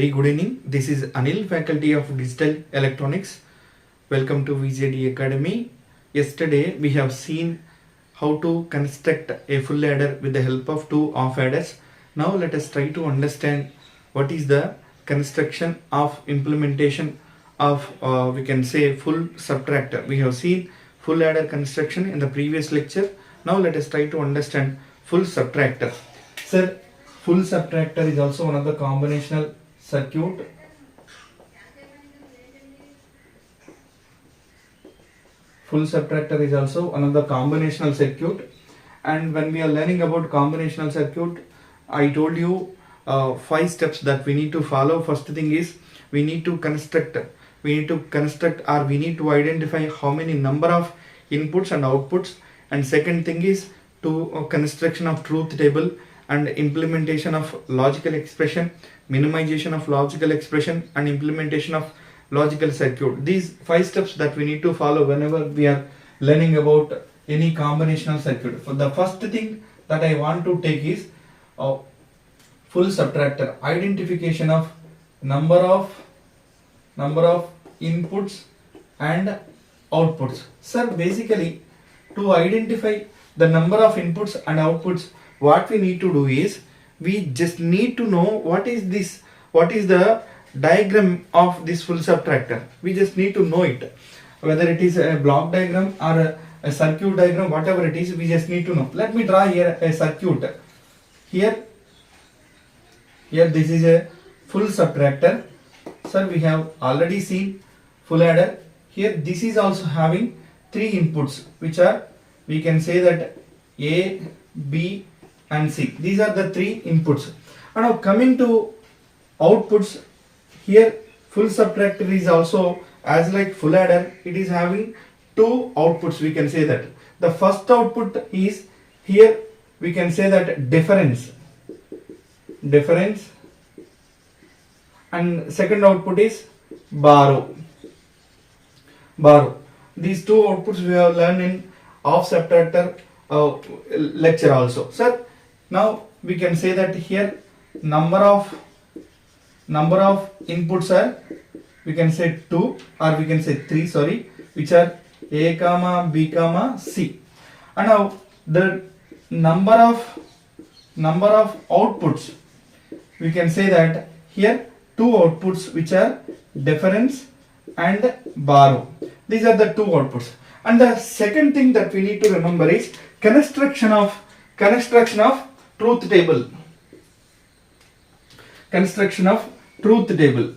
Very good evening. This is Anil, Faculty of Digital Electronics. Welcome to VJD Academy. Yesterday we have seen how to construct a full adder with the help of two off adders. Now let us try to understand what is the construction of implementation of we can say full subtractor. We have seen full adder construction in the previous lecture. Now let us try to understand full subtractor. Sir, full subtractor is also one of the combinational circuit. Full subtractor is also one of the combinational circuit, and when we are learning about combinational circuit, I told you 5 steps that we need to follow. First thing is we need to construct or we need to identify how many number of inputs and outputs, and second thing is to construction of truth table and implementation of logical expression, minimization of logical expression, and implementation of logical circuit. These 5 steps that we need to follow whenever we are learning about any combinational circuit. For the first thing that I want to take is full subtractor, identification of number of inputs and outputs. Sir, basically to identify the number of inputs and outputs, what we need to do is we just need to know what is the diagram of this full subtractor. We just need to know it, whether it is a block diagram or a circuit diagram, whatever it is, we just need to know. Let me draw here a circuit. Here this is a full subtractor. Sir, we have already seen full adder. Here this is also having 3 inputs, which are, we can say that A, B and C. These are the 3 inputs. And now coming to outputs, here full subtractor is also as like full adder. It is having 2 outputs, we can say that. The first output is here, we can say that difference, and second output is borrow. These 2 outputs we have learned in off subtractor lecture also. Sir, now we can say that here number of inputs are, we can say 2 or we can say 3, sorry, which are A comma B comma C. And now the number of outputs, we can say that here 2 outputs, which are difference and borrow. These are the 2 outputs. And the second thing that we need to remember is construction of truth table. Construction of truth table.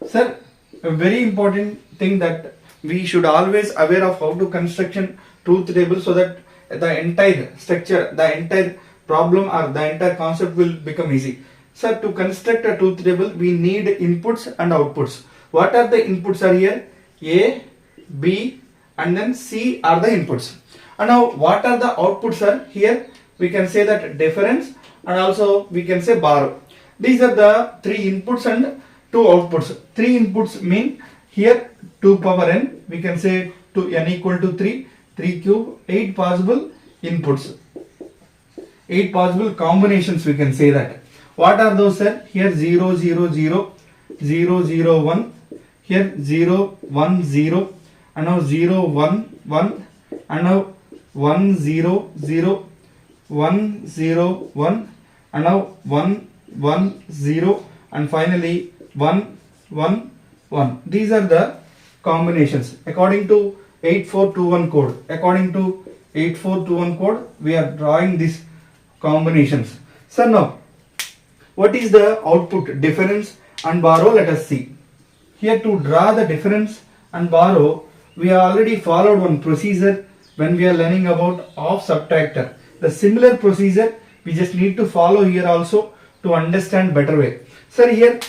Sir, a very important thing that we should always aware of how to construction truth table, so that the entire structure, the entire problem or the entire concept will become easy. Sir, to construct a truth table, we need inputs and outputs. What are the inputs are here? A, B and then C are the inputs. And now what are the outputs are here? We can say that difference and also we can say borrow. These are the 3 inputs and 2 outputs. 3 inputs mean here 2 power n, we can say to n equal to 3 cube, 8 possible inputs, 8 possible combinations, we can say that. What are those, sir? Here 0 0 0 0 0 1, here 0 1 0, and now 0 1 1, and now 1 0 0 1 0 1, and now 1 1 0, and finally 1 1 1. These are the combinations according to 8421 code. According to 8421 code, we are drawing these combinations. So now what is the output? Difference and borrow. Let us see. Here to draw the difference and borrow, we have already followed one procedure when we are learning about off subtractor. The similar procedure we just need to follow here also to understand better way. Sir, here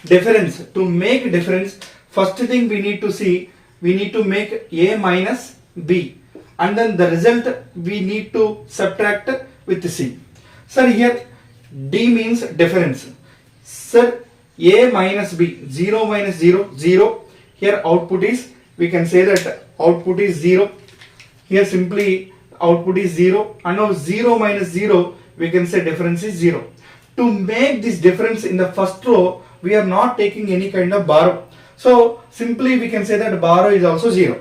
difference. To make difference, first thing we need to see, we need to make A minus B, and then the result we need to subtract with C. Sir, here D means difference. Sir, A minus B, 0 minus 0, 0. Here output is, we can say that output is 0. Here simply output is 0, and now 0 minus 0 we can say difference is 0. To make this difference in the first row, we are not taking any kind of borrow. So simply we can say that borrow is also 0.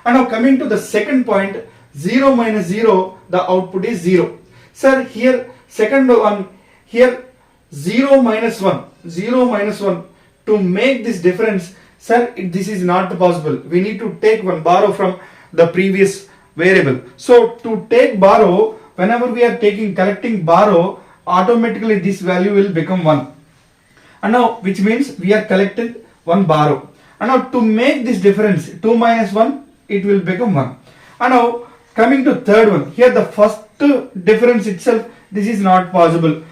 And now coming to the second point, 0 minus 0, the output is 0. Sir, here second one, here 0 minus 1, 0 minus 1. To make this difference, sir, this is not possible. We need to take one borrow from the previous variable. So to take borrow, whenever we are collecting borrow, automatically this value will become 1. And now which means we are collected one borrow. And now to make this difference, 2 minus 1, it will become 1. And now coming to third one, here the first difference itself, this is not possible.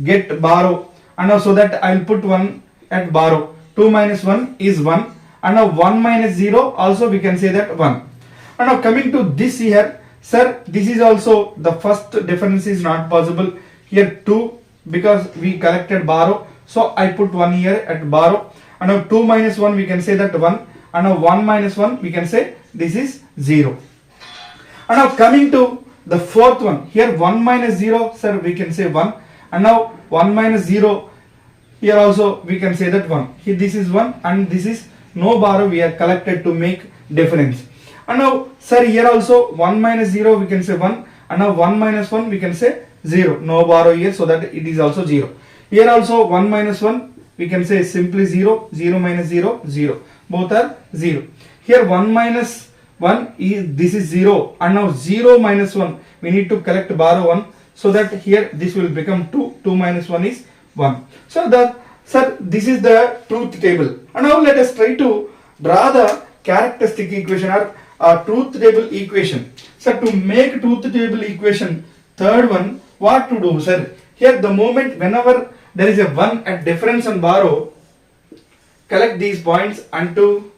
Get borrow, and now so that I will put 1 at borrow. 2 minus 1 is 1, and now 1 minus 0 also we can say that 1. And now coming to this here, sir, this is also the first difference is not possible. Here 2, because we collected borrow, so I put 1 here at borrow. And now 2 minus 1 we can say that 1, and now 1 minus 1 we can say this is 0. And now coming to the fourth one, here 1 minus 0, sir, we can say 1, and now 1 minus 0, here also we can say that 1. Here this is 1, and this is no borrow we are collected to make difference. And now sir, here also 1 minus 0 we can say 1, and now 1 minus 1 we can say 0, no borrow here, so that it is also 0. Here also 1 minus 1 we can say simply 0, 0 minus 0, 0, both are 0. Here 1 minus 1 is, this is 0, and now 0 minus 1 we need to collect borrow 1, so that here this will become 2, 2 minus 1 is 1. So that, sir, this is the truth table. And now let us try to draw the characteristic equation or truth table equation. So to make truth table equation, third one, what to do, sir? Here the moment whenever there is a 1 at difference and borrow, collect these points and to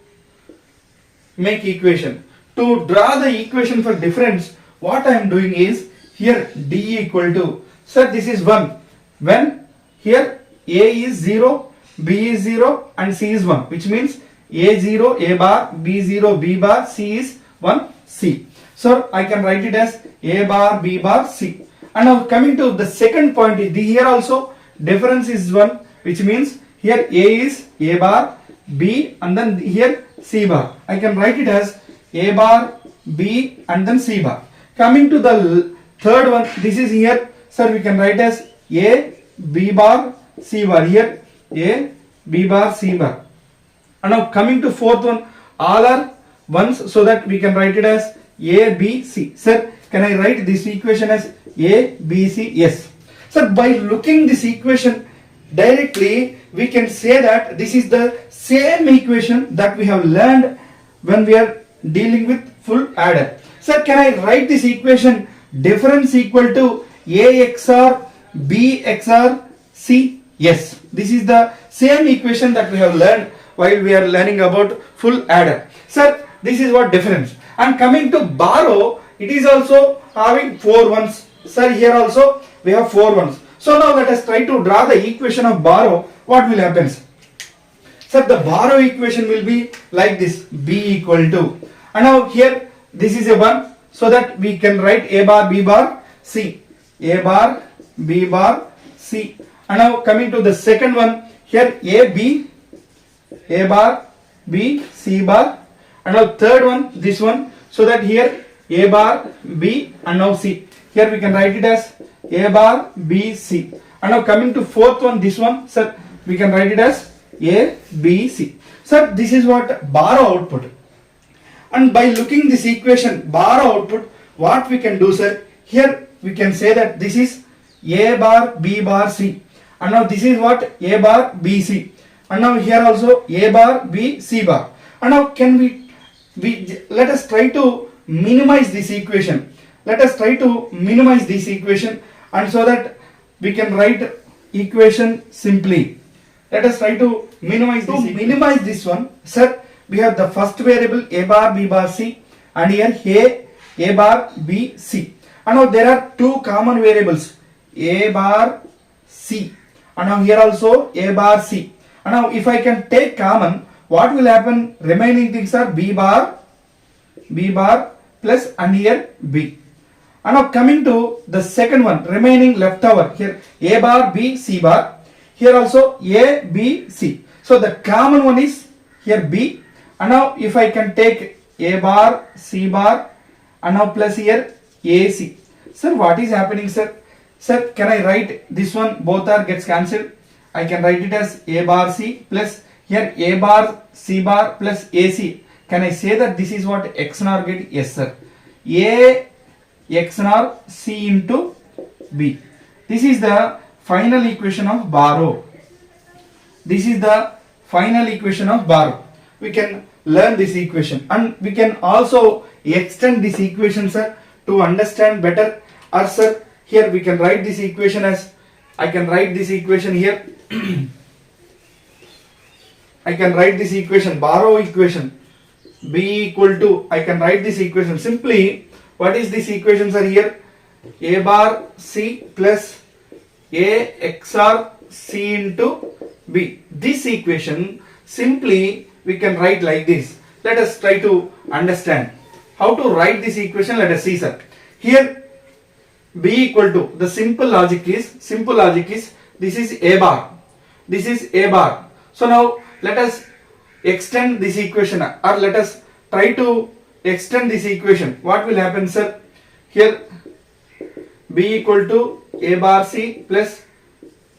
make equation. To draw the equation for difference, what I am doing is, here D equal to, sir, this is 1 when here A is 0, B is 0 and C is 1, which means A 0, A bar, B 0, B bar, C is 1, C. So I can write it as A bar, B bar, C. And now coming to the second point, here also difference is 1, which means here A is A bar, B, and then here C bar. I can write it as A bar, B, and then C bar. Coming to the third one, this is here, sir, we can write as A, B bar, C bar. Here A, B bar, C bar. And now coming to fourth one, all are ones, so that we can write it as A, B, C. Sir, can I write this equation as A, B, C? Yes. Sir, by looking this equation directly, we can say that this is the same equation that we have learned when we are dealing with full adder. Sir, can I write this equation difference equal to A XOR B XOR C? Yes. This is the same equation that we have learned while we are learning about full adder. Sir, this is what difference. And coming to borrow, it is also having 4 ones. Sir, here also we have 4 ones. So now let us try to draw the equation of borrow. What will happen? Sir, the borrow equation will be like this, B equal to, and now here this is a 1, so that we can write A bar, B bar, C. A bar, B bar, C. And now coming to the second one, here A, B, A bar, B, C bar. And now third one, this one, so that here A bar, B, and now C. Here we can write it as A bar, B, C. And now coming to fourth one, this one, sir, we can write it as A, B, C. Sir, this is what borrow output. And by looking this equation, borrow output, what we can do, sir? Here we can say that this is A bar, B bar, C. And now this is what? A bar, B, C. And now here also A bar, B, C bar. And now can we let us try to minimize this equation. Let us try to minimize this equation, and so that we can write equation simply. Let us try to minimize this. To minimize this one, sir, we have the first variable A bar, B bar, C, and here A bar, B, C. And now there are 2 common variables, A bar, C, and now here also A bar, C. And now if I can take common, what will happen? Remaining things are B bar plus, and here B. And now coming to the second one, remaining left over here, A bar, B, C bar. Here also A, B, C. So the common one is here B. And now if I can take A bar, C bar, and now plus here AC. Sir, what is happening, sir? Sir, can I write this one? Both are gets cancelled. I can write it as A bar C plus here A bar C bar plus AC. Can I say that this is what XNOR gate? Yes, sir. A XNOR C into B. This is the final equation of borrow. This is the final equation of borrow. We can learn this equation and we can also extend this equation, sir, to understand better. Or sir, here we can write this equation as, I can write this equation here. I can write this equation, borrow equation, B equal to, I can write this equation simply. What is this equation, sir? Here A bar C plus A XOR C into B. This equation simply we can write like this. Let us try to understand how to write this equation. Let us see, sir. Here B equal to, the simple logic is this is A bar, this is A bar. So now let us extend this equation, or let us try to extend this equation. What will happen, sir? Here B equal to A bar C plus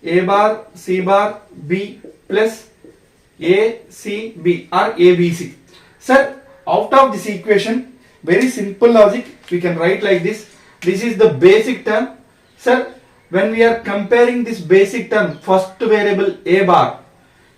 A bar C bar B plus A C B or A B C. Sir, out of this equation, very simple logic, we can write like this. This is the basic term. Sir, when we are comparing this basic term, first variable A bar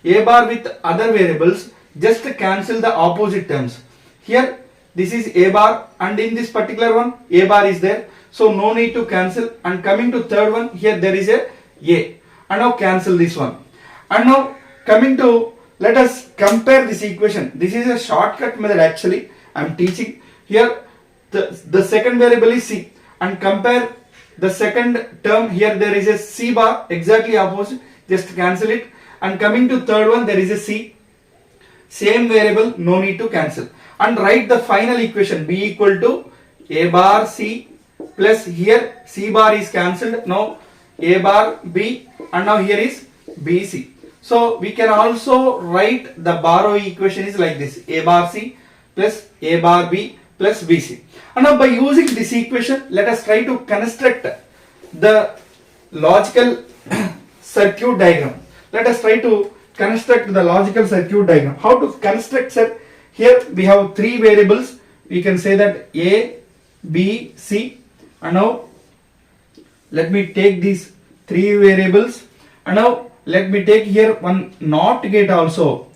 with other variables, just cancel the opposite terms. Here this is A bar and in this particular one A bar is there, so no need to cancel. And coming to third one, here there is a A, and now cancel this one. And now coming to, let us compare this equation. This is a shortcut method actually I am teaching. Here the second variable is C, and compare the second term. Here there is a C bar, exactly opposite, just cancel it. And coming to third one, there is a C, same variable, no need to cancel. And write the final equation, B equal to A bar C plus here C bar is cancelled, now A bar B, and now here is BC. So we can also write the borrow equation is like this, A bar C plus A bar B plus BC. And now by using this equation, let us try to construct the logical circuit diagram. Let us try to construct the logical circuit diagram. How to construct, sir? Here we have three variables. We can say that A, B, C. And now let me take these three variables. And now let me take here one NOT gate also.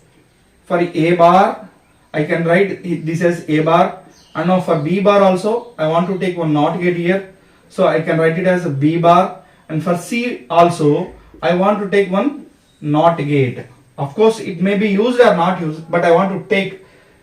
For A bar, I can write this as A bar. And now for B bar also, I want to take one NOT gate here. So I can write it as a B bar. And for C also, I want to take one NOT gate. Of course, it may be used or not used, but I want to take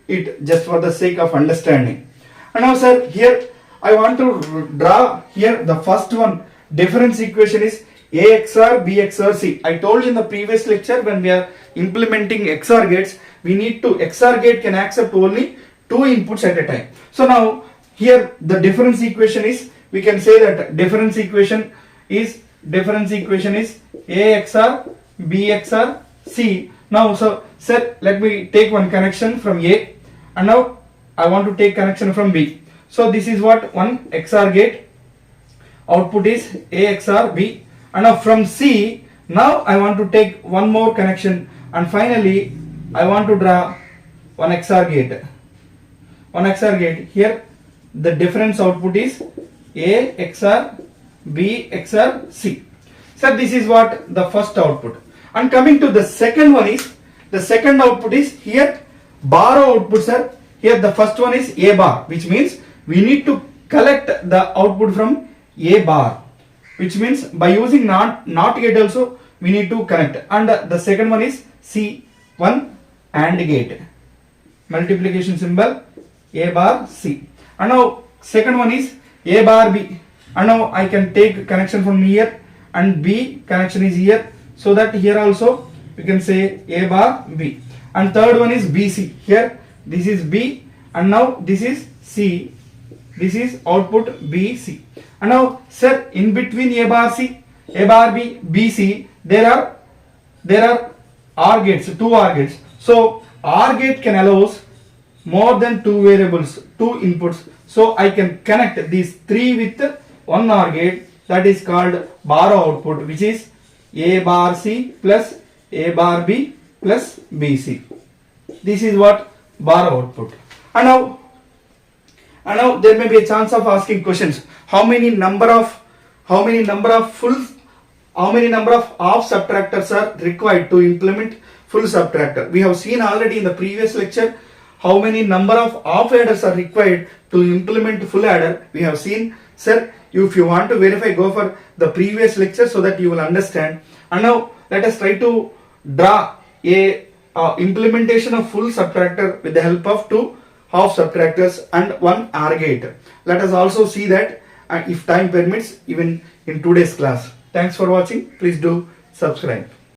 it just for the sake of understanding. And now, sir, here I want to draw here the first one. Difference equation is A XOR B XOR C. I told you in the previous lecture, when we are implementing XOR gates, we need to, XOR gate can accept only two inputs at a time. So now here the difference equation is, we can say that difference equation is A XOR B XOR C. Now, so sir, let me take one connection from A, and now I want to take connection from B. So this is what one XOR gate. Output is A XOR B. And now from C, now I want to take one more connection, and finally I want to draw one XOR gate. One XOR gate. Here the difference output is A XOR B XOR C. So this is what the first output. And coming to the second one is, the second output is here borrow output, sir. Here the first one is A bar, which means we need to collect the output from A bar, which means by using not gate also we need to connect. And the second one is C, one AND gate, multiplication symbol A bar C. And now second one is A bar B, and now I can take connection from here, and B connection is here, so that here also we can say A bar B. And third one is BC. Here this is B, and now this is C, This is output BC. And now, sir, in between A bar C, A bar B, BC, there are OR gates, two OR gates. So OR gate can allow more than two variables, two inputs. So I can connect these three with one OR gate, that is called bar output, which is A bar C plus A bar B plus BC. This is what bar output. And now there may be a chance of asking questions. How many number of off subtractors are required to implement full subtractor? We have seen already in the previous lecture how many number of off adders are required to implement full adder. We have seen, sir. If you want to verify, go for the previous lecture so that you will understand. And now let us try to draw a implementation of full subtractor with the help of two half subtractors and one OR gate. Let us also see that if time permits, even in today's class. Thanks for watching. Please do subscribe.